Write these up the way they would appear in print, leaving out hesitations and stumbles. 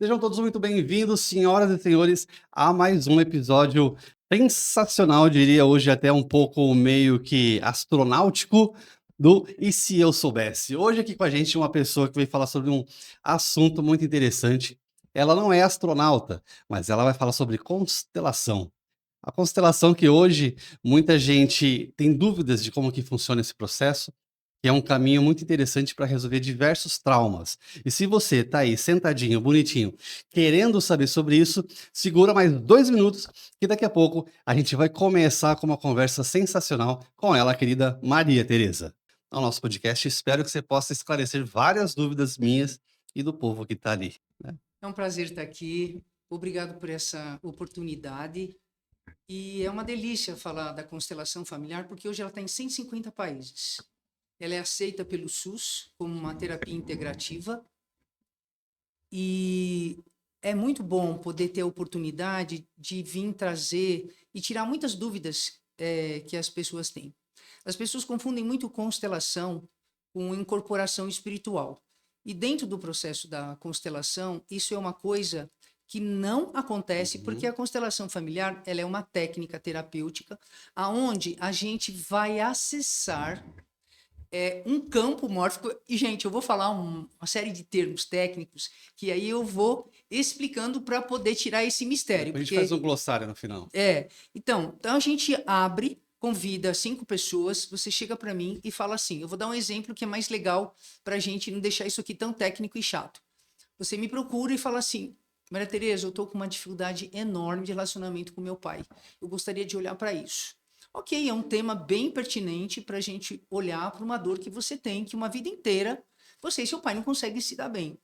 Sejam todos muito bem-vindos, senhoras e senhores, a mais um episódio sensacional, diria hoje até um pouco meio que astronáutico do E se eu soubesse? Hoje aqui com a gente uma pessoa que veio falar sobre um assunto muito interessante. Ela não é astronauta, mas ela vai falar sobre constelação. A constelação que hoje muita gente tem dúvidas de como que funciona esse processo, que é um caminho muito interessante para resolver diversos traumas. E se você está aí sentadinho, bonitinho, querendo saber sobre isso, segura mais 2 minutos, que daqui a pouco a gente vai começar com uma conversa sensacional com ela, querida Maria Tereza. No nosso podcast, espero que você possa esclarecer várias dúvidas minhas e do povo que está ali, né. É um prazer estar aqui. Obrigado por essa oportunidade. E é uma delícia falar da constelação familiar, porque hoje ela está em 150 países. Ela é aceita pelo SUS como uma terapia integrativa e é muito bom poder ter a oportunidade de vir trazer e tirar muitas dúvidas que as pessoas têm. As pessoas confundem muito constelação com incorporação espiritual. E dentro do processo da constelação, isso é uma coisa que não acontece porque Uhum. a constelação familiar ela é uma técnica terapêutica aonde a gente vai acessar um campo mórfico. E, gente, eu vou falar uma série de termos técnicos que aí eu vou explicando para poder tirar esse mistério, Depois a gente faz um porque glossário no final. então a gente abre, convida 5 pessoas, você chega para mim e fala assim: eu vou dar um exemplo que é mais legal para a gente não deixar isso aqui tão técnico e chato. Você me procura e fala assim: Maria Tereza, eu estou com uma dificuldade enorme de relacionamento com meu pai. Eu gostaria de olhar para isso. Ok, é um tema bem pertinente para a gente olhar para uma dor que você tem, que uma vida inteira você e seu pai não conseguem se dar bem.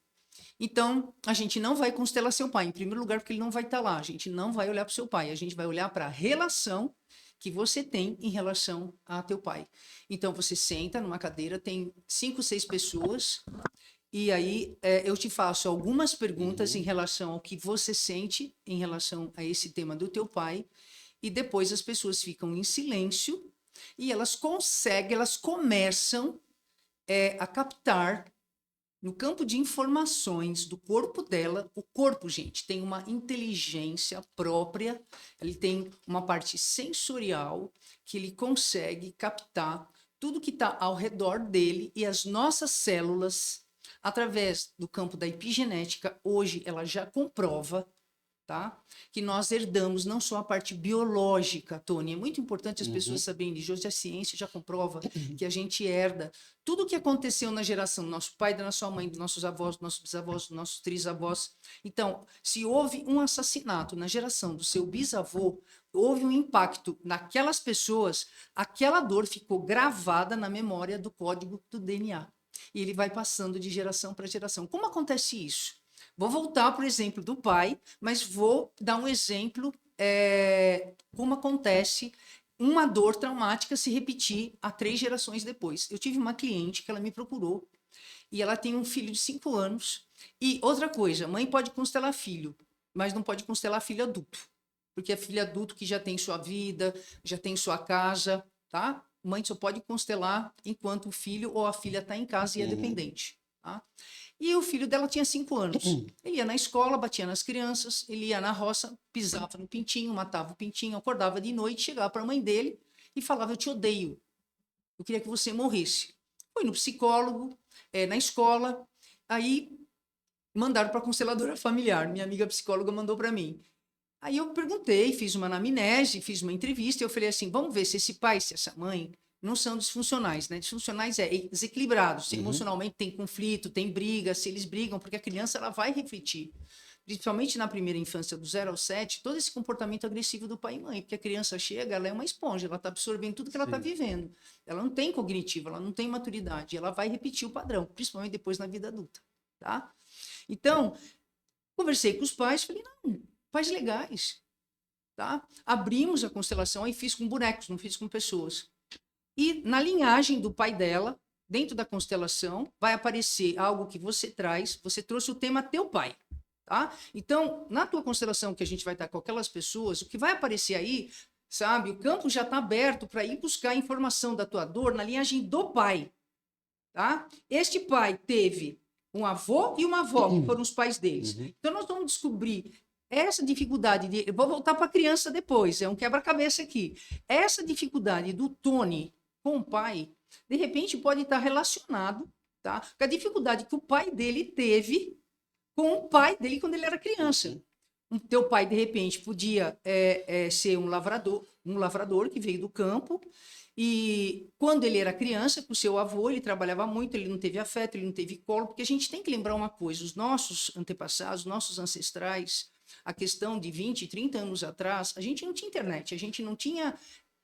Então, a gente não vai constelar seu pai, em primeiro lugar, porque ele não vai estar lá. A gente não vai olhar para o seu pai, a gente vai olhar para a relação que você tem em relação a teu pai. Então, você senta numa cadeira, tem 5, 6 pessoas, e aí eu te faço algumas perguntas em Uhum. relação ao que você sente em relação a esse tema do teu pai, e depois as pessoas ficam em silêncio e elas começam a captar no campo de informações do corpo dela. O corpo, gente, tem uma inteligência própria, ele tem uma parte sensorial que ele consegue captar tudo que está ao redor dele, e as nossas células, através do campo da epigenética, hoje ela já comprova, tá? Que nós herdamos não só a parte biológica, Tony. É muito importante as pessoas Uhum. saberem disso. Hoje a ciência já comprova que a gente herda tudo o que aconteceu na geração do nosso pai, da nossa mãe, dos nossos avós, dos nossos bisavós, dos nossos trisavós. Então, se houve um assassinato na geração do seu bisavô, houve um impacto naquelas pessoas, aquela dor ficou gravada na memória do código do DNA. E ele vai passando de geração para geração. Como acontece isso? Vou voltar para o exemplo do pai, mas vou dar um exemplo como acontece uma dor traumática se repetir a 3 gerações depois. Eu tive uma cliente que ela me procurou e ela tem um filho de 5 anos. E outra coisa, mãe pode constelar filho, mas não pode constelar filho adulto, porque é filho adulto que já tem sua vida, já tem sua casa, tá? Mãe só pode constelar enquanto o filho ou a filha está em casa e é Uhum. dependente, tá? E o filho dela tinha 5 anos. Ele ia na escola, batia nas crianças, ele ia na roça, pisava no pintinho, matava o pintinho, acordava de noite, chegava para a mãe dele e falava: eu te odeio, eu queria que você morresse. Foi no psicólogo, na escola, aí mandaram para a consteladora familiar. Minha amiga psicóloga mandou para mim. Aí eu perguntei, fiz uma anamnese, fiz uma entrevista, e eu falei assim: vamos ver se esse pai, se essa mãe não são disfuncionais, né? Disfuncionais é desequilibrados, Uhum. emocionalmente tem conflito, tem briga, se eles brigam, porque a criança ela vai refletir. Principalmente na primeira infância, do 0 ao 7, todo esse comportamento agressivo do pai e mãe, porque a criança chega, ela é uma esponja, ela está absorvendo tudo que ela está Sim. vivendo. Ela não tem cognitivo, ela não tem maturidade, ela vai repetir o padrão, principalmente depois na vida adulta, tá? Então, conversei com os pais, falei: não, pais legais, tá? Abrimos a constelação, aí fiz com bonecos, não fiz com pessoas. E na linhagem do pai dela, dentro da constelação, vai aparecer algo que você traz. Você trouxe o tema teu pai, tá? Então, na tua constelação que a gente vai estar com aquelas pessoas, o que vai aparecer aí, sabe? O campo já está aberto para ir buscar a informação da tua dor na linhagem do pai, tá? Este pai teve Um avô e uma avó, que foram os pais deles. Então, nós vamos descobrir essa dificuldade de... Eu vou voltar para a criança depois, é um quebra-cabeça aqui. Essa dificuldade do Tony com o pai, de repente, pode estar relacionado, tá, com a dificuldade que o pai dele teve com o pai dele quando ele era criança. O teu pai, de repente, podia ser um lavrador que veio do campo, e quando ele era criança, com o seu avô, ele trabalhava muito, ele não teve afeto, ele não teve colo, porque a gente tem que lembrar uma coisa, os nossos antepassados, nossos ancestrais, a questão de 20, 30 anos atrás, a gente não tinha internet, a gente não tinha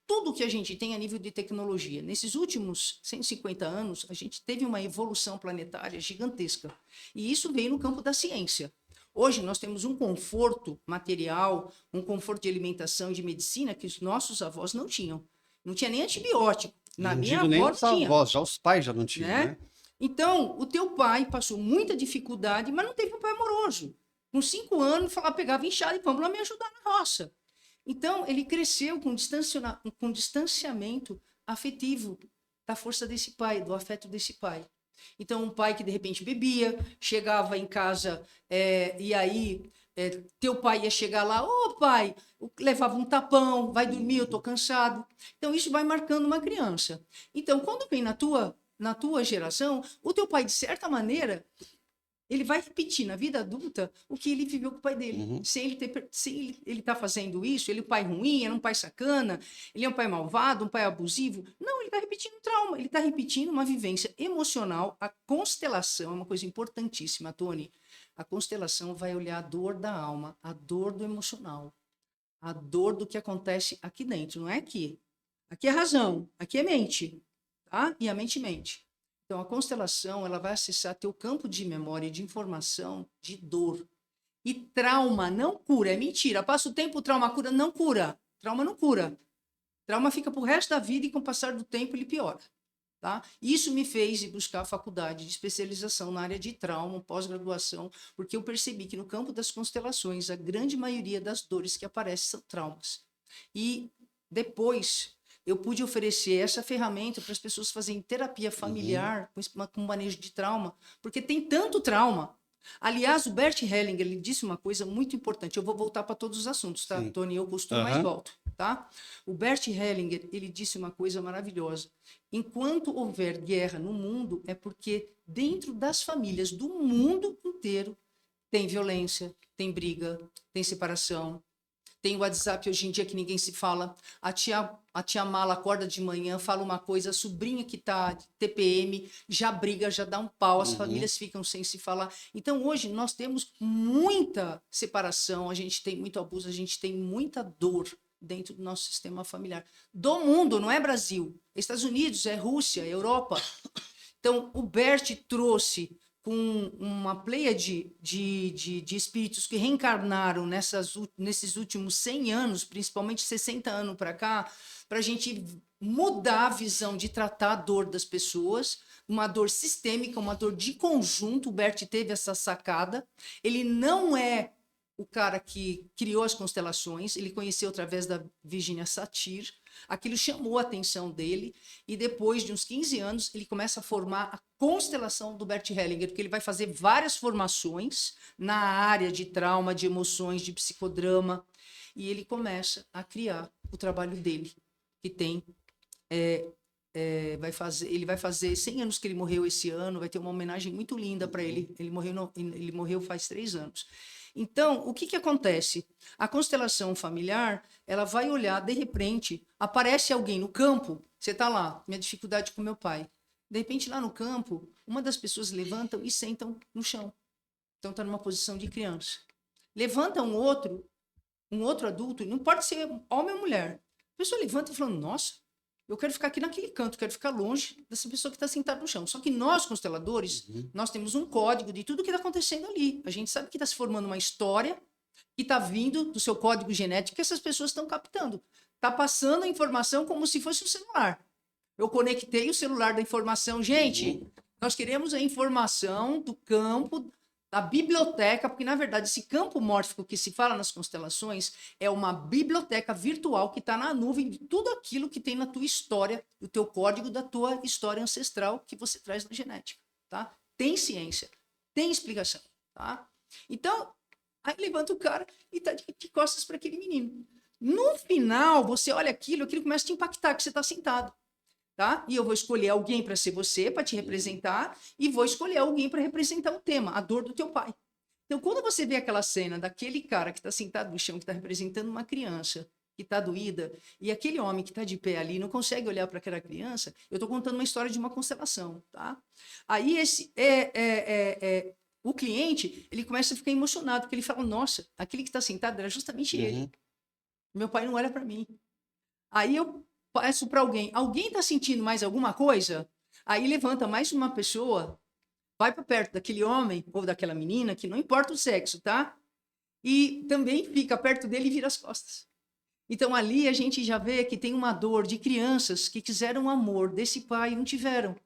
tudo que a gente tem a nível de tecnologia. Nesses últimos 150 anos, a gente teve uma evolução planetária gigantesca, e isso veio no campo da ciência. Hoje nós temos um conforto material, um conforto de alimentação e de medicina que os nossos avós não tinham. Não tinha nem antibiótico. Na Não minha digo nem avó os não tinha. avós, já os pais já não tinham, Né? né? Então, o teu pai passou muita dificuldade, mas não teve um pai amoroso. Com 5 anos, pegava enxada e vamos lá me ajudar na roça. Então, ele cresceu com distanciamento afetivo da força desse pai, do afeto desse pai. Então, um pai que de repente bebia, chegava em casa e aí teu pai ia chegar lá, ô pai, levava um tapão, vai dormir, eu tô cansado. Então, isso vai marcando uma criança. Então, quando vem na tua geração, o teu pai, de certa maneira, ele vai repetir na vida adulta o que ele viveu com o pai dele. Sem ele tá fazendo isso, ele é um pai ruim, era um pai sacana, ele é um pai malvado, um pai abusivo. Não, ele está repetindo um trauma, ele está repetindo uma vivência emocional. A constelação é uma coisa importantíssima, Tony. A constelação vai olhar a dor da alma, a dor do emocional, a dor do que acontece aqui dentro, não é aqui. Aqui é razão, aqui é mente, tá? E a mente mente. Então, a constelação, ela vai acessar teu campo de memória, de informação, de dor. E trauma não cura, é mentira. Passa o tempo, o trauma cura, não cura. Trauma não cura. Trauma fica pro resto da vida e com o passar do tempo ele piora. Tá? Isso me fez ir buscar a faculdade de especialização na área de trauma, pós-graduação, porque eu percebi que no campo das constelações, a grande maioria das dores que aparecem são traumas. E depois eu pude oferecer essa ferramenta para as pessoas fazerem terapia familiar com manejo de trauma, porque tem tanto trauma. Aliás, o Bert Hellinger, ele disse uma coisa muito importante. Eu vou voltar para todos os assuntos, tá, Sim. Tony? Eu costumo, mas volto, tá? O Bert Hellinger, ele disse uma coisa maravilhosa. Enquanto houver guerra no mundo, é porque dentro das famílias do mundo inteiro tem violência, tem briga, tem separação. Tem o WhatsApp hoje em dia que ninguém se fala. A tia Mala acorda de manhã, fala uma coisa, a sobrinha que tá de TPM já briga, já dá um pau, as famílias ficam sem se falar. Então, hoje, nós temos muita separação, a gente tem muito abuso, a gente tem muita dor dentro do nosso sistema familiar. Do mundo, não é Brasil. É Estados Unidos, é Rússia, é Europa. Então, o Bert trouxe com uma pleia de espíritos que reencarnaram nesses últimos 100 anos, principalmente 60 anos para cá, para a gente mudar a visão de tratar a dor das pessoas, uma dor sistêmica, uma dor de conjunto. O Bert teve essa sacada. Ele não é o cara que criou as constelações, ele conheceu através da Virginia Satir, aquilo chamou a atenção dele, e depois de uns 15 anos, ele começa a formar a constelação do Bert Hellinger, porque ele vai fazer várias formações na área de trauma, de emoções, de psicodrama, e ele começa a criar o trabalho dele, que tem... ele vai fazer 100 anos que ele morreu esse ano, vai ter uma homenagem muito linda para ele. Ele morreu faz 3 anos. Então, o que acontece? A constelação familiar, ela vai olhar, de repente, aparece alguém no campo, você está lá, minha dificuldade com meu pai. De repente, lá no campo, uma das pessoas levantam e sentam no chão. Então, está numa posição de criança. Levanta um outro adulto, não pode ser homem ou mulher. A pessoa levanta e fala, nossa, eu quero ficar aqui naquele canto, quero ficar longe dessa pessoa que está sentada no chão. Só que nós, consteladores, nós temos um código de tudo que está acontecendo ali. A gente sabe que está se formando uma história que está vindo do seu código genético que essas pessoas estão captando. Está passando a informação como se fosse um celular. Eu conectei o celular da informação. Gente, nós queremos a informação do campo, da biblioteca, porque, na verdade, esse campo mórfico que se fala nas constelações é uma biblioteca virtual que está na nuvem de tudo aquilo que tem na tua história, o teu código da tua história ancestral que você traz na genética, tá? Tem ciência. Tem explicação, tá? Então, aí levanta o cara e tá de costas para aquele menino. No final, você olha aquilo começa a te impactar, que você está sentado, tá? E eu vou escolher alguém para ser você, para te representar, e vou escolher alguém para representar o tema, a dor do teu pai. Então, quando você vê aquela cena daquele cara que está sentado no chão, que está representando uma criança que está doída, e aquele homem que está de pé ali não consegue olhar para aquela criança, eu estou contando uma história de uma constelação, tá? Aí o cliente, ele começa a ficar emocionado, porque ele fala, nossa, aquele que está sentado era justamente ele. Meu pai não olha para mim. Aí eu peço para alguém está sentindo mais alguma coisa? Aí levanta mais uma pessoa, vai para perto daquele homem ou daquela menina, que não importa o sexo, tá? E também fica perto dele e vira as costas. Então ali a gente já vê que tem uma dor de crianças que quiseram o amor desse pai e não tiveram.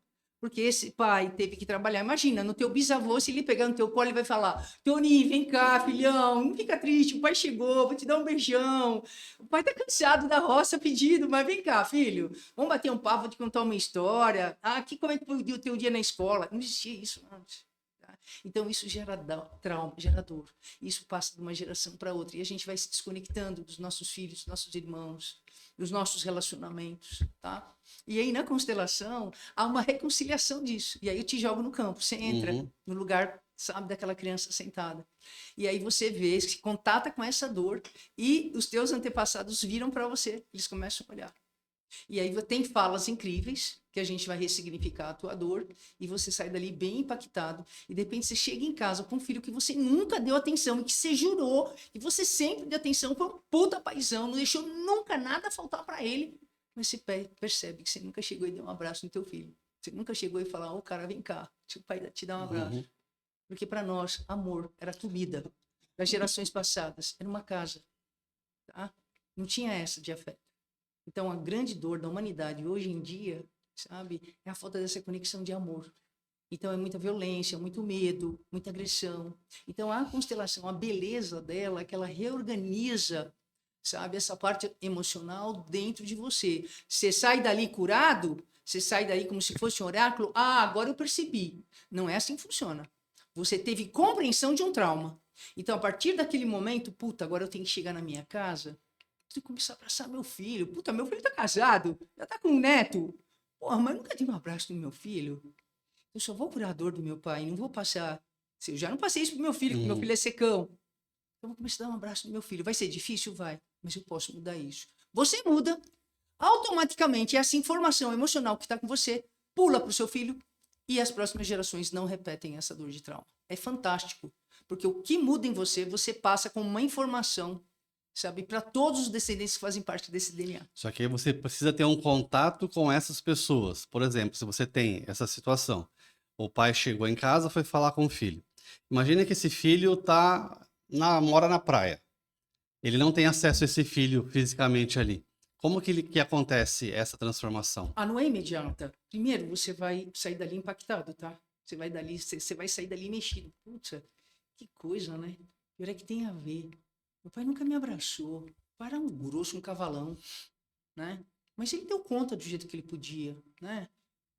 Porque esse pai teve que trabalhar. Imagina, no teu bisavô, se ele pegar no teu colo, ele vai falar: Tony, vem cá, filhão, não fica triste, o pai chegou, vou te dar um beijão. O pai tá cansado da roça pedindo, mas vem cá, filho, vamos bater um papo, vou te contar uma história. Como é que foi o teu dia na escola? Não existia isso antes. Tá? Então, isso gera trauma, gera dor. Isso passa de uma geração para outra. E a gente vai se desconectando dos nossos filhos, dos nossos irmãos, dos nossos relacionamentos, tá? E aí, na constelação, há uma reconciliação disso. E aí eu te jogo no campo, você entra no lugar, sabe, daquela criança sentada. E aí você vê, se contata com essa dor e os teus antepassados viram para você, eles começam a olhar. E aí tem falas incríveis, que a gente vai ressignificar a tua dor, e você sai dali bem impactado, e de repente você chega em casa com um filho que você nunca deu atenção, e que você jurou, e você sempre deu atenção, foi um puta paizão, não deixou nunca nada faltar para ele, mas você percebe que você nunca chegou e deu um abraço no teu filho. Você nunca chegou e falou, cara, vem cá, seu pai te dá um abraço. Porque para nós, amor era comida. Das gerações passadas, era uma casa. Tá? Não tinha essa de afeto. Então, a grande dor da humanidade hoje em dia, sabe, é a falta dessa conexão de amor. Então, é muita violência, muito medo, muita agressão. Então, a constelação, a beleza dela é que ela reorganiza, sabe, essa parte emocional dentro de você. Você sai dali curado, você sai dali como se fosse um oráculo. Agora eu percebi. Não é assim que funciona. Você teve compreensão de um trauma. Então, a partir daquele momento, puta, agora eu tenho que chegar na minha casa e começar a abraçar meu filho. Puta, meu filho tá casado, já tá com um neto. Porra, mas nunca dei um abraço do meu filho. Eu só vou curar a dor do meu pai, não vou passar... Eu já não passei isso pro meu filho, porque meu filho é secão. Eu vou começar a dar um abraço no meu filho. Vai ser difícil? Vai. Mas eu posso mudar isso. Você muda, automaticamente, essa informação emocional que está com você pula para o seu filho e as próximas gerações não repetem essa dor de trauma. É fantástico, porque o que muda em você, você passa como uma informação, sabe, para todos os descendentes que fazem parte desse DNA. Só que aí você precisa ter um contato com essas pessoas. Por exemplo, se você tem essa situação, o pai chegou em casa, foi falar com o filho. Imagina que esse filho mora na praia. Ele não tem acesso a esse filho fisicamente ali. Como que acontece essa transformação? Não é imediata. Primeiro, você vai sair dali impactado, tá? Você vai sair dali mexido. Putz, que coisa, né? Pior é que tem a ver. Meu pai nunca me abraçou. Meu pai era um grosso, um cavalão, né? Mas ele deu conta do jeito que ele podia, né?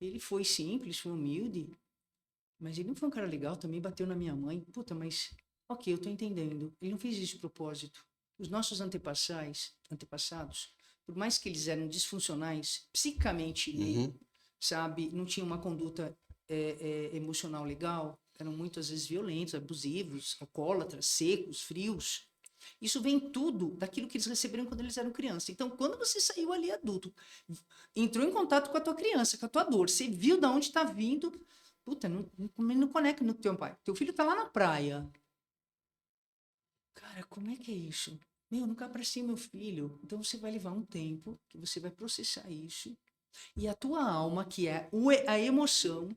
Ele foi simples, foi humilde, mas ele não foi um cara legal, também bateu na minha mãe. Puta, mas... Ok, eu tô entendendo. Ele não fez isso de propósito. Os nossos antepassados, por mais que eles eram disfuncionais, psicamente, sabe? Não tinham uma conduta emocional legal, eram muitas vezes violentos, abusivos, alcoólatras, secos, frios. Isso vem tudo daquilo que eles receberam quando eles eram crianças. Então, quando você saiu ali adulto, entrou em contato com a tua criança, com a tua dor, você viu de onde está vindo, puta, não conecta no teu pai. Teu filho está lá na praia. Cara, como é que é isso? Eu nunca abracei meu filho. Então, você vai levar um tempo que você vai processar isso. E a tua alma, que é a emoção,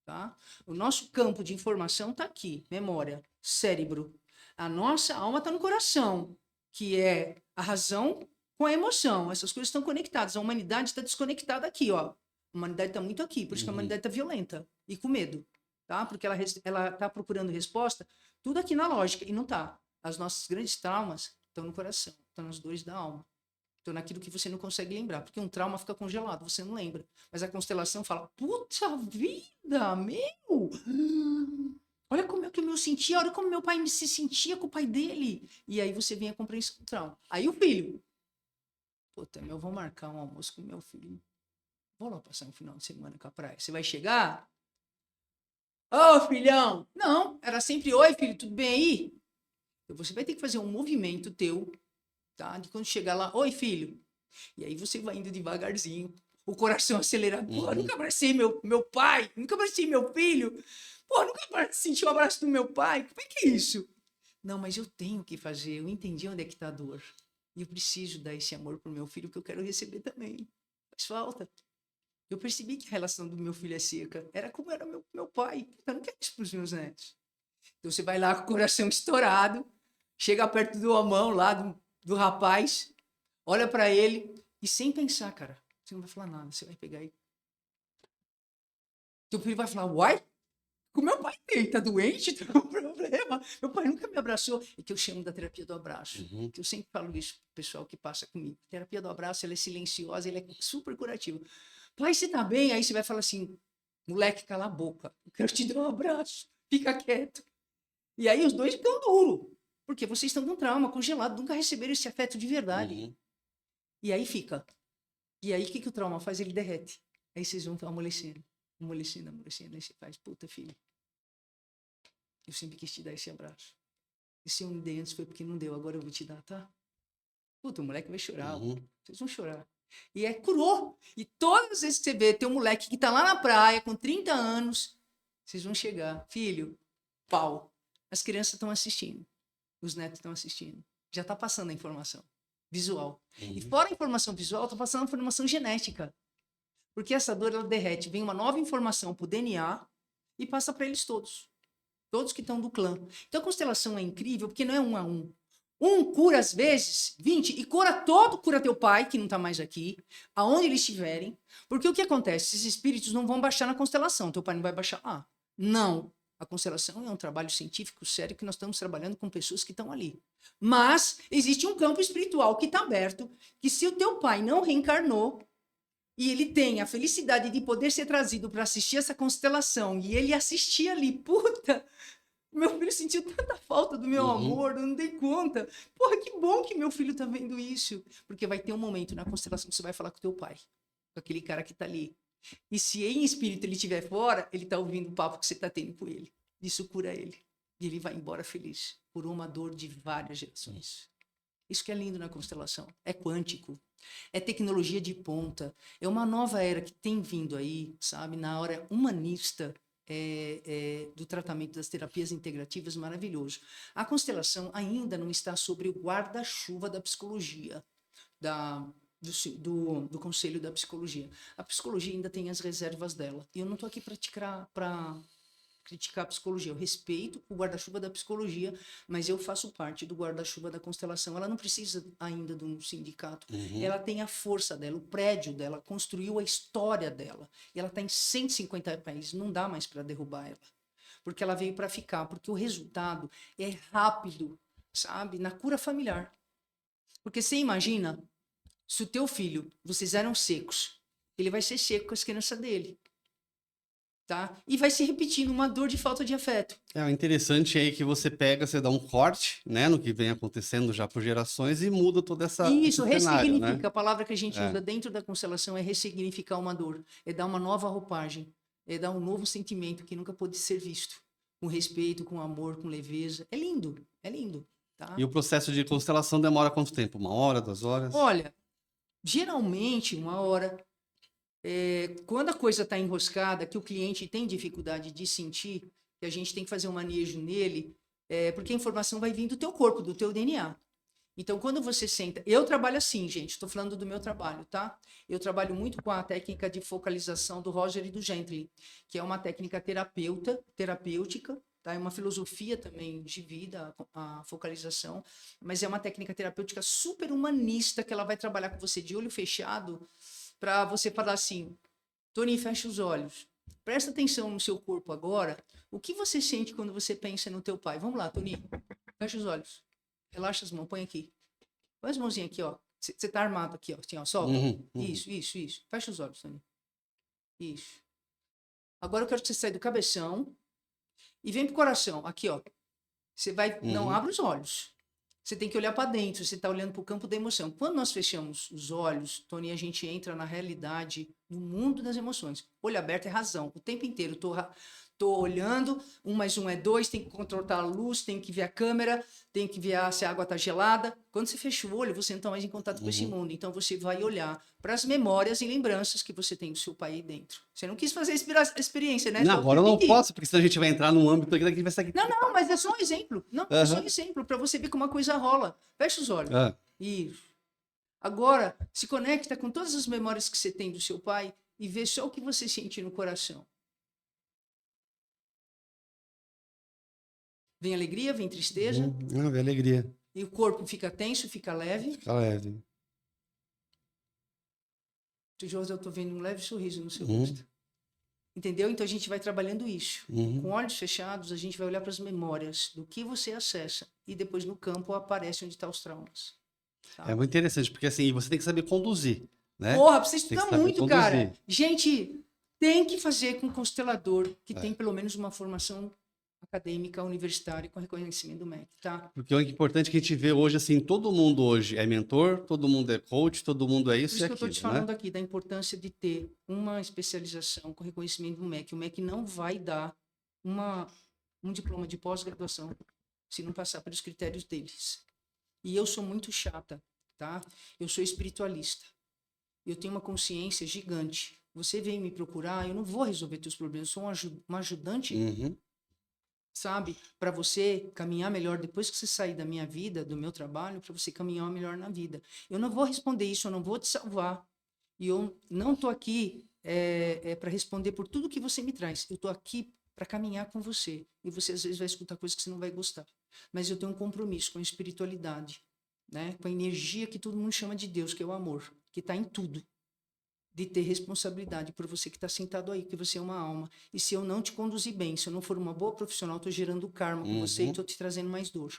tá? O nosso campo de informação está aqui, memória, cérebro. A nossa alma está no coração, que é a razão com a emoção. Essas coisas estão conectadas. A humanidade está desconectada aqui, ó. A humanidade está muito aqui, por isso que a humanidade está violenta e com medo, tá? Porque ela está procurando resposta, tudo aqui na lógica, e não está. As nossas grandes traumas estão no coração, estão nas dores da alma. Estão naquilo que você não consegue lembrar, porque um trauma fica congelado, você não lembra. Mas a constelação fala, puta vida, meu! Olha como é que eu me sentia, olha como meu pai se sentia com o pai dele. E aí você vem a compreensão do trauma. Aí o filho. Puta, eu vou marcar um almoço com meu filho. Vou lá passar um final de semana com a praia. Você vai chegar? Ô, filhão! Não, era sempre, oi, filho, tudo bem aí? Você vai ter que fazer um movimento teu, tá? De quando chegar lá, oi, filho. E aí você vai indo devagarzinho, o coração acelerado. Pô, nunca abracei meu pai, nunca abracei meu filho. Pô, nunca senti o abraço do meu pai. Como é que é isso? Não, mas eu tenho que fazer, eu entendi onde é que tá a dor. E eu preciso dar esse amor pro meu filho que eu quero receber também. Faz falta. Eu percebi que a relação do meu filho é seca. Era como era meu pai. Eu não quero isso para os meus netos. Então você vai lá com o coração estourado, chega perto do mão lá do rapaz, olha para ele e sem pensar, cara, você não vai falar nada. Você vai pegar e. Teu filho vai falar: uai, o meu pai tem, tá doente, tá com problema. Meu pai nunca me abraçou. É que eu chamo da terapia do abraço. Que eu sempre falo isso pro pessoal que passa comigo. A terapia do abraço, ela é silenciosa, ela é super curativa. Pai, você tá bem? Aí você vai falar assim, moleque, cala a boca. Eu quero te dar um abraço. Fica quieto. E aí os dois ficam duros. Porque vocês estão com trauma, congelado, nunca receberam esse afeto de verdade. E aí fica. E aí o que o trauma faz? Ele derrete. Aí vocês vão amolecendo. Amolecendo, amolecendo. Aí você faz, puta, filho. Eu sempre quis te dar esse abraço. E se eu me dei antes foi porque não deu, agora eu vou te dar, tá? Puta, o moleque vai chorar. Vocês vão chorar. E é curou. E todas as vezes que você vê, tem um moleque que tá lá na praia com 30 anos, vocês vão chegar. Filho, pau. As crianças estão assistindo. Os netos estão assistindo. Já tá passando a informação visual. E fora a informação visual, tá passando a informação genética. Porque essa dor, ela derrete. Vem uma nova informação pro DNA e passa para eles todos. Todos que estão do clã. Então a constelação é incrível porque não é um a um. Um cura às vezes 20 e cura teu pai, que não está mais aqui, aonde eles estiverem. Porque o que acontece? Esses espíritos não vão baixar na constelação, teu pai não vai baixar lá. Não. A constelação é um trabalho científico sério que nós estamos trabalhando com pessoas que estão ali. Mas existe um campo espiritual que está aberto, que se o teu pai não reencarnou, e ele tem a felicidade de poder ser trazido para assistir essa constelação, e ele assistir ali, puta, meu filho sentiu tanta falta do meu amor, eu não dei conta. Porra, que bom que meu filho tá vendo isso. Porque vai ter um momento na constelação que você vai falar com teu pai, com aquele cara que tá ali. E se em espírito ele estiver fora, ele tá ouvindo o papo que você tá tendo com ele. Isso cura ele. E ele vai embora feliz, por uma dor de várias gerações. Isso que é lindo na constelação. É quântico. É tecnologia de ponta. É uma nova era que tem vindo aí, sabe? Na hora humanista, do tratamento das terapias integrativas, maravilhoso. A constelação ainda não está sobre o guarda-chuva da psicologia, do Conselho da Psicologia. A psicologia ainda tem as reservas dela. E eu não estou aqui para criticar a psicologia. Eu respeito o guarda-chuva da psicologia, mas eu faço parte do guarda-chuva da constelação. Ela não precisa ainda de um sindicato. Ela tem a força dela, o prédio dela, construiu a história dela. E ela está em 150 países. Não dá mais para derrubar ela. Porque ela veio para ficar. Porque o resultado é rápido, sabe? Na cura familiar. Porque você imagina, se o teu filho, vocês eram secos, ele vai ser seco com as crianças dele. Tá? E vai se repetindo uma dor de falta de afeto. É, o interessante aí que você pega, você dá um corte, né, no que vem acontecendo já por gerações e muda todo esse cenário, né? A palavra que a gente usa dentro da constelação é ressignificar uma dor, é dar uma nova roupagem, é dar um novo sentimento que nunca pôde ser visto, com respeito, com amor, com leveza. É lindo, tá? E o processo de constelação demora quanto tempo? 1 hora, 2 horas? Olha, geralmente 1 hora. Quando a coisa está enroscada, que o cliente tem dificuldade de sentir, que a gente tem que fazer um manejo nele, porque a informação vai vir do teu corpo, do teu DNA. Então, quando você senta... Eu trabalho assim, gente, estou falando do meu trabalho, tá? Eu trabalho muito com a técnica de focalização do Roger e do Gently, que é uma técnica terapêutica, tá? É uma filosofia também de vida, a focalização, mas é uma técnica terapêutica super humanista, que ela vai trabalhar com você de olho fechado, para você falar assim, Tony, fecha os olhos. Presta atenção no seu corpo agora. O que você sente quando você pensa no teu pai? Vamos lá, Tony. Fecha os olhos. Relaxa as mãos, põe aqui. Põe as mãozinhas aqui, ó. Você tá armado aqui, ó. Assim, ó, solta. Isso. Fecha os olhos, Tony. Isso. Agora eu quero que você saia do cabeção E vem pro coração, aqui, ó. Você vai, não abre os olhos. Você tem que olhar para dentro, você está olhando para o campo da emoção. Quando nós fechamos os olhos, Tony, a gente entra na realidade, no mundo das emoções. Olho aberto é razão. O tempo inteiro, tô olhando, 1 mais 1 é 2, tem que controlar a luz, tem que ver a câmera, tem que ver se a água está gelada. Quando você fecha o olho, você não está mais em contato com esse mundo. Então, você vai olhar para as memórias e lembranças que você tem do seu pai aí dentro. Você não quis fazer a experiência, né? Não, agora eu não posso, porque senão a gente vai entrar num âmbito aqui que vai ser aqui. Não, mas é só um exemplo. Não, é só um exemplo para você ver como a coisa rola. Fecha os olhos. Isso. Agora, se conecta com todas as memórias que você tem do seu pai e vê só o que você sente no coração. Vem alegria, vem tristeza. Não, vem alegria. E o corpo fica tenso, fica leve. Fica leve. José, eu estou vendo um leve sorriso no seu rosto. Entendeu? Então a gente vai trabalhando isso. Com olhos fechados, a gente vai olhar para as memórias do que você acessa. E depois no campo aparece onde estão os traumas. Tá? É muito interessante, porque assim, você tem que saber conduzir, né? Porra, precisa Tem que estudar saber muito, conduzir. cara. Gente, tem que fazer com constelador, que tem pelo menos uma formação acadêmica, universitária, com reconhecimento do MEC, tá? Porque o importante é que a gente vê hoje, assim, todo mundo hoje é mentor, todo mundo é coach, todo mundo é Por isso isso e que eu estou aquilo, te falando né? aqui da importância de ter uma especialização com reconhecimento do MEC. O MEC não vai dar um diploma de pós-graduação se não passar pelos critérios deles. E eu sou muito chata, tá? Eu sou espiritualista. Eu tenho uma consciência gigante. Você vem me procurar, eu não vou resolver teus problemas. Eu sou uma ajudante, sabe? Para você caminhar melhor depois que você sair da minha vida, do meu trabalho, para você caminhar melhor na vida. Eu não vou responder isso, eu não vou te salvar. E eu não estou aqui para responder por tudo que você me traz. Eu estou aqui para caminhar com você. E você às vezes vai escutar coisas que você não vai gostar. Mas eu tenho um compromisso com a espiritualidade, né? Com a energia que todo mundo chama de Deus, que é o amor, que está em tudo. De ter responsabilidade por você que está sentado aí, que você é uma alma. E se eu não te conduzir bem, se eu não for uma boa profissional, estou gerando karma com você e estou te trazendo mais dor.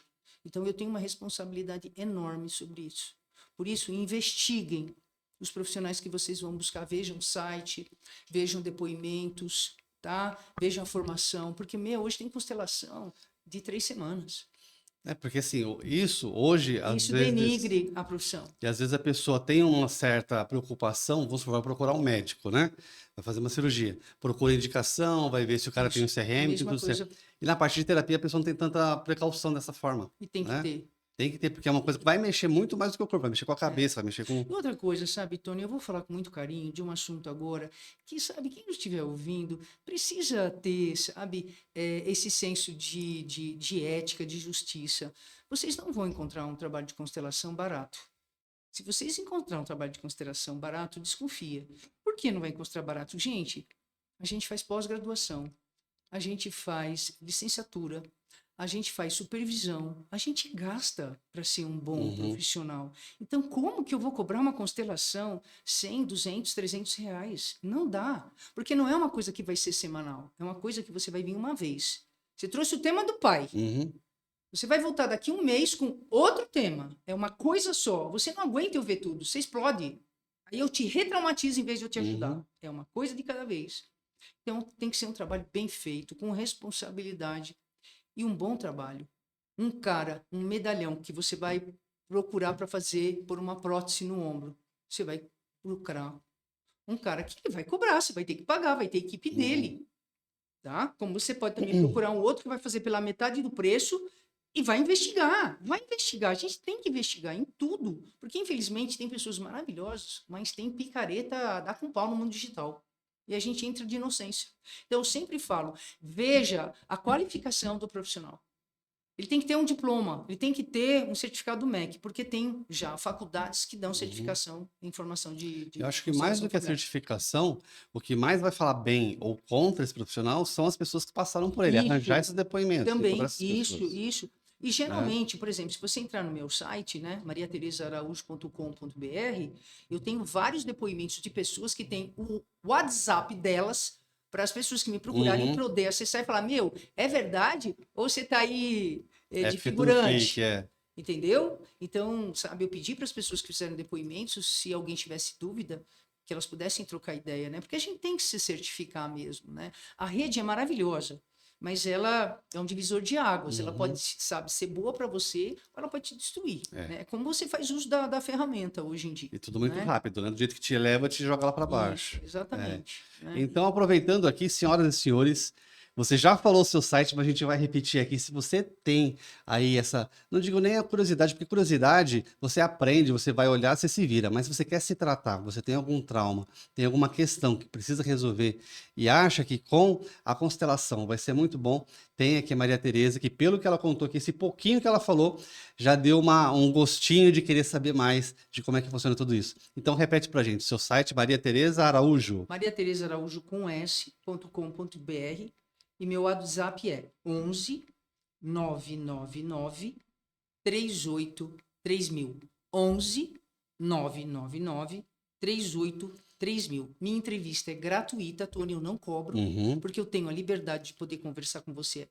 Então, eu tenho uma responsabilidade enorme sobre isso. Por isso, investiguem os profissionais que vocês vão buscar. Vejam o site, vejam depoimentos, tá? Vejam a formação. Porque, hoje tem constelação de 3 semanas. É, porque assim, isso hoje, às Isso vezes... denigre a profissão. E às vezes a pessoa tem uma certa preocupação, você vai procurar um médico, né? Vai fazer uma cirurgia. Procura indicação, vai ver se o cara tem um CRM, tem tudo certo. E na parte de terapia a pessoa não tem tanta precaução dessa forma. E tem que né? ter. Tem que ter, porque é uma coisa que vai mexer muito mais do que o corpo, vai mexer com a cabeça, vai mexer com... E outra coisa, sabe, Tony, eu vou falar com muito carinho de um assunto agora que, sabe, quem estiver ouvindo precisa ter, sabe, esse senso de ética, de justiça. Vocês não vão encontrar um trabalho de constelação barato. Se vocês encontrar um trabalho de constelação barato, desconfia. Por que não vai encontrar barato? Gente, a gente faz pós-graduação, a gente faz licenciatura, a gente faz supervisão, a gente gasta para ser um bom profissional. Então, como que eu vou cobrar uma constelação 100, 200, 300 reais? Não dá, porque não é uma coisa que vai ser semanal, é uma coisa que você vai vir uma vez. Você trouxe o tema do pai, você vai voltar daqui um mês com outro tema, é uma coisa só, você não aguenta eu ver tudo, você explode. Aí eu te retraumatizo em vez de eu te ajudar. É uma coisa de cada vez. Então, tem que ser um trabalho bem feito, com responsabilidade, e um bom trabalho. Um cara, um medalhão que você vai procurar para fazer por uma prótese no ombro. Você vai procurar um cara que vai cobrar, você vai ter que pagar, vai ter equipe dele. Tá? Como você pode também procurar um outro que vai fazer pela metade do preço e vai investigar. Vai investigar. A gente tem que investigar em tudo. Porque, infelizmente, tem pessoas maravilhosas, mas tem picareta a dar com pau no mundo digital. E a gente entra de inocência. Então, eu sempre falo, veja a qualificação do profissional. Ele tem que ter um diploma, ele tem que ter um certificado do MEC, porque tem já faculdades que dão certificação em formação de Eu acho que mais do que a certificação, o que mais vai falar bem ou contra esse profissional são as pessoas que passaram por ele, arranjar esses depoimentos. Também, isso. E geralmente, por exemplo, se você entrar no meu site, né, mariateresaaraújo.com.br, eu tenho vários depoimentos de pessoas que têm o WhatsApp delas para as pessoas que me procurarem poder acessar e falar, é verdade? Ou você está aí de figurante? Fake, Entendeu? Então, sabe, eu pedi para as pessoas que fizeram depoimentos, se alguém tivesse dúvida, que elas pudessem trocar ideia, né? Porque a gente tem que se certificar mesmo, né? A rede é maravilhosa. mas ela é um divisor de águas. Ela Uhum. pode, sabe, ser boa para você, ou ela pode te destruir. É. Né? Como você faz uso da ferramenta hoje em dia. E tudo muito Né? rápido, né? Do jeito que te leva, te joga lá para Isso, baixo. É. exatamente. Né? Então, aproveitando aqui, senhoras e senhores, você já falou o seu site, mas a gente vai repetir aqui. Se você tem aí essa, não digo nem a curiosidade, porque curiosidade você aprende, você vai olhar, você se vira. Mas se você quer se tratar, você tem algum trauma, tem alguma questão que precisa resolver e acha que com a constelação vai ser muito bom, tem aqui a Maria Tereza, que pelo que ela contou aqui, esse pouquinho que ela falou, já deu um gostinho de querer saber mais de como é que funciona tudo isso. Então, repete pra gente, seu site, Maria Tereza Araújo. Maria Tereza Araújo com s.com.br e meu WhatsApp é 11 999 38 3000. 11 999 38 3000. Minha entrevista é gratuita, Tony, eu não cobro, Uhum. porque eu tenho a liberdade de poder conversar com você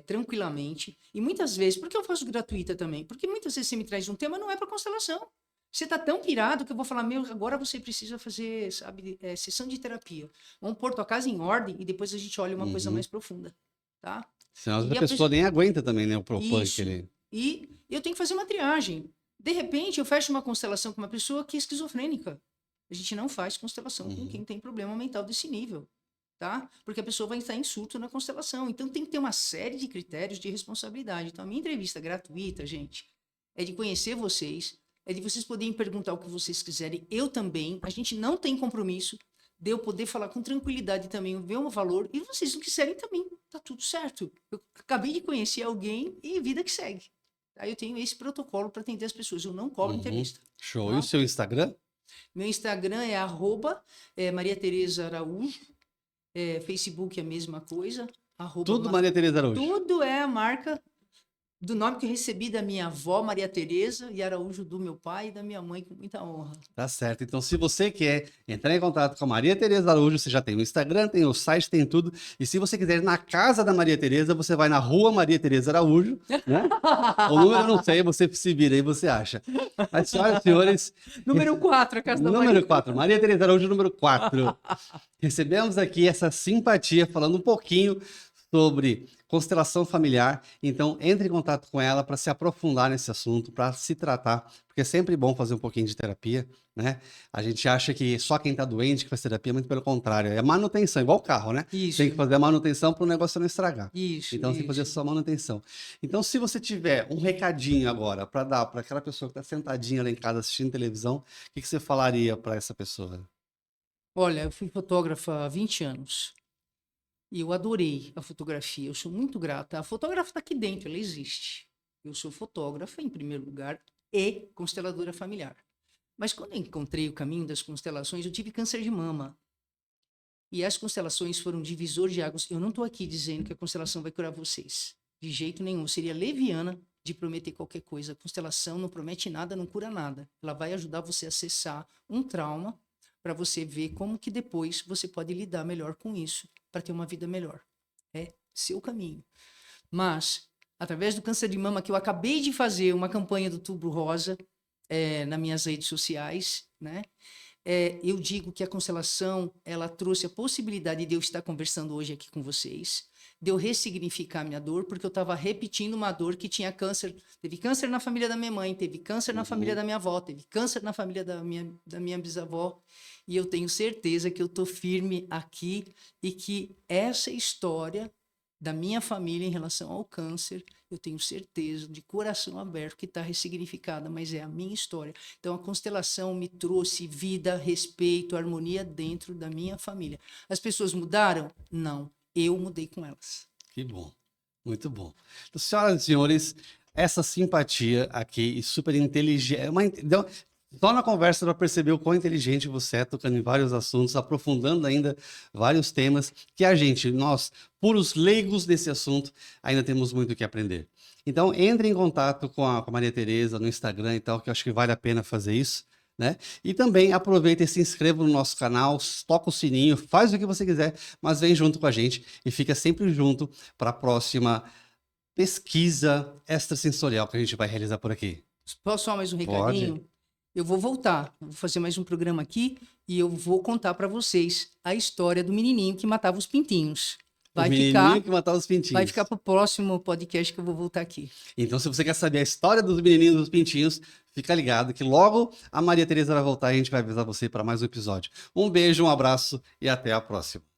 tranquilamente. E muitas vezes, por que eu faço gratuita também? Porque muitas vezes você me traz um tema, não é para constelação. Você tá tão pirado que eu vou falar, meu, agora você precisa fazer, sabe, sessão de terapia. Vamos pôr tua casa em ordem e depois a gente olha uma coisa Uhum. mais profunda, tá? Senão E a pessoa nem aguenta também, né? O punk Isso. ali. E eu tenho que fazer uma triagem. De repente, eu fecho uma constelação com uma pessoa que é esquizofrênica. A gente não faz constelação com quem tem problema mental desse nível, tá? Porque a pessoa vai estar em surto na constelação. Então tem que ter uma série de critérios de responsabilidade. Então a minha entrevista gratuita, gente, é de conhecer vocês, é de vocês poderem perguntar o que vocês quiserem. Eu também. A gente não tem compromisso de eu poder falar com tranquilidade também, ver o valor. E vocês não quiserem também, tá tudo certo. Eu acabei de conhecer alguém e vida que segue. Aí eu tenho esse protocolo para atender as pessoas. Eu não cobro entrevista. Show. Tá? E o seu Instagram? Meu Instagram é Maria Tereza Araújo. Facebook é a mesma coisa. Tudo Maria Tereza Araújo. Tudo é a marca do nome que eu recebi da minha avó, Maria Tereza, e Araújo do meu pai e da minha mãe, com muita honra. Tá certo. Então, se você quer entrar em contato com a Maria Tereza Araújo, você já tem o Instagram, tem o site, tem tudo. E se você quiser ir na casa da Maria Tereza, você vai na rua Maria Tereza Araújo, né? O número eu não sei, você se vira aí, você acha. Mas, senhoras e senhores... Número 4, a casa da Número 4, Maria Tereza Araújo, número 4. Recebemos aqui essa simpatia, falando um pouquinho sobre constelação familiar. Então, entre em contato com ela para se aprofundar nesse assunto, para se tratar, porque é sempre bom fazer um pouquinho de terapia, né? A gente acha que só quem está doente que faz terapia, muito pelo contrário. É manutenção, igual o carro, né? Isso. Tem que fazer a manutenção para o negócio não estragar. Isso. Então, tem que fazer só a manutenção. Então, se você tiver um recadinho agora para dar para aquela pessoa que está sentadinha lá em casa assistindo televisão, o que você falaria para essa pessoa? Olha, eu fui fotógrafa há 20 anos. E eu adorei a fotografia. Eu sou muito grata. A fotógrafa está aqui dentro, ela existe. Eu sou fotógrafa, em primeiro lugar, e consteladora familiar. Mas quando eu encontrei o caminho das constelações, eu tive câncer de mama. E as constelações foram um divisor de águas. Eu não estou aqui dizendo que a constelação vai curar vocês. De jeito nenhum. Eu seria leviana de prometer qualquer coisa. A constelação não promete nada, não cura nada. Ela vai ajudar você a acessar um trauma para você ver como que depois você pode lidar melhor com isso para ter uma vida melhor. É seu caminho. Mas, através do câncer de mama, que eu acabei de fazer uma campanha do Outubro Rosa nas minhas redes sociais, né? Eu digo que a constelação, ela trouxe a possibilidade de eu estar conversando hoje aqui com vocês, de eu ressignificar minha dor, porque eu estava repetindo uma dor que tinha câncer. Teve câncer na família da minha mãe, teve câncer na família da minha avó, teve câncer na família da minha bisavó. E eu tenho certeza que eu estou firme aqui e que essa história da minha família em relação ao câncer, eu tenho certeza, de coração aberto, que está ressignificada, mas é a minha história. Então, a constelação me trouxe vida, respeito, harmonia dentro da minha família. As pessoas mudaram? Não. Eu mudei com elas. Que bom. Muito bom. Então, senhoras e senhores, essa simpatia aqui e super inteligente. Só na conversa para perceber o quão inteligente você é, tocando em vários assuntos, aprofundando ainda vários temas que nós, puros leigos desse assunto, ainda temos muito o que aprender. Então, entre em contato com a Maria Tereza no Instagram e tal, que eu acho que vale a pena fazer isso, né? E também aproveita e se inscreva no nosso canal, toca o sininho, faz o que você quiser, mas vem junto com a gente e fica sempre junto para a próxima pesquisa extrasensorial que a gente vai realizar por aqui. Posso só mais um recadinho? Pode. Eu vou voltar, vou fazer mais um programa aqui e eu vou contar para vocês a história do menininho que matava os pintinhos. O Vai menininho ficar, que matava os pintinhos. vai ficar pro próximo podcast que eu vou voltar aqui. Então, se você quer saber a história dos menininhos dos pintinhos, fica ligado que logo a Maria Tereza vai voltar e a gente vai avisar você para mais um episódio. Um beijo, um abraço e até a próxima.